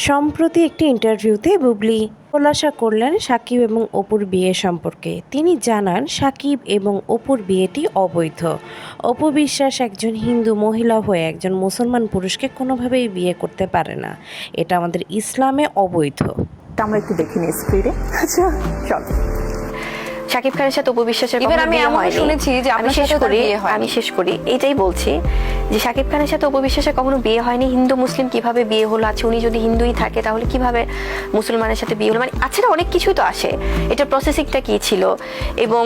সম্প্রতি একটি ইন্টারভিউতে বুবলি খোলাসা করলেন সাকিব এবং অপুর বিয়ে সম্পর্কে। তিনি জানান সাকিব এবং অপুর বিয়েটি অবৈধ। অপু বিশ্বাস একজন হিন্দু মহিলা হয়ে একজন মুসলমান পুরুষকে কোনোভাবেই বিয়ে করতে পারে না। এটা আমাদের ইসলামে অবৈধ। আমরা একটু দেখে নিই স্ক্রিনে। আচ্ছা চল। শাকিব খানের সাথে অপু বিশ্বাসের এবার কখনো আমি বিয়ে এমন হয়নি। শুনেছি যে আমি আপনার শেষ সাথেও তার করি বিয়ে হয়নি। আমি শেষ করি এইটাই বলছি যে শাকিব খানের সাথে অপু বিশ্বাসের কখনো বিয়ে হয়নি। হিন্দু মুসলিম কিভাবে বিয়ে হলো? আচ্ছা উনি যদি হিন্দুই থাকে তাহলে কিভাবে মুসলমানের সাথে বিয়ে হলো? মানে আচ্ছা অনেক কিছুই তো আসে। এটার প্রসেসিংটা কি ছিল এবং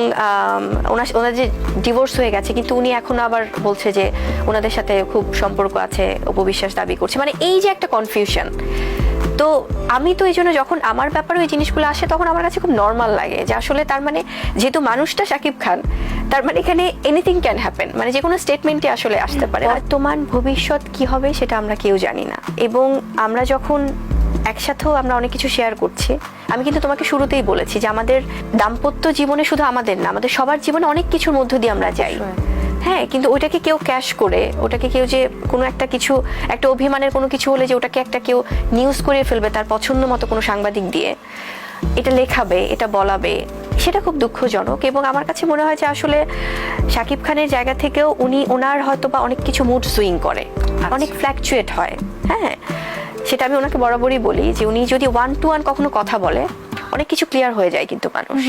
ওনার যে ডিভোর্স হয়ে গেছে কিন্তু উনি এখন আবার বলছে যে ওনাদের সাথে খুব সম্পর্ক আছে, অপু বিশ্বাস দাবি করছে। মানে এই যে একটা কনফিউশন, তো আমি তো এই জন্য যখন আমার ব্যাপারে ওই জিনিসগুলো আসে তখন আমার কাছে খুব নর্মাল লাগে যে আসলে তার মানে যেহেতু মানুষটা শাকিব খান, তার মানে এখানে এনিথিং ক্যান হ্যাপেন, মানে যে কোনো স্টেটমেন্টে আসলে আসতে পারে। বর্তমান ভবিষ্যৎ কি হবে সেটা আমরা কেউ জানি না, এবং আমরা যখন একসাথেও আমরা অনেক কিছু শেয়ার করছি। আমি কিন্তু তোমাকে শুরুতেই বলেছি যে আমাদের দাম্পত্য জীবনে শুধু আমাদের না, আমাদের সবার জীবনে অনেক কিছুর মধ্য দিয়ে আমরা যাই। হ্যাঁ, কিন্তু ওইটাকে কেউ ক্যাশ করে, ওটাকে কেউ যে কোনো একটা কিছু, একটা অভিমানের কোনো কিছু হলে যে ওটাকে একটা কেউ নিউজ করে ফেলবে তার পছন্দ মতো কোনো সাংবাদিক দিয়ে, এটা লেখাবে, এটা বলাবে, সেটা খুব দুঃখজনক। এবং আমার কাছে মনে হয় যে আসলে শাকিব খানের জায়গা থেকেও ওনার হয়তো বা অনেক কিছু মুড সুইং করে, অনেক ফ্ল্যাকচুয়েট হয়। হ্যাঁ, সেটা আমি ওনাকে বরাবরই বলি যে উনি যদি 1-to-1 কখনো কথা বলে অনেক কিছু ক্লিয়ার হয়ে যায় কিন্তু মানুষ,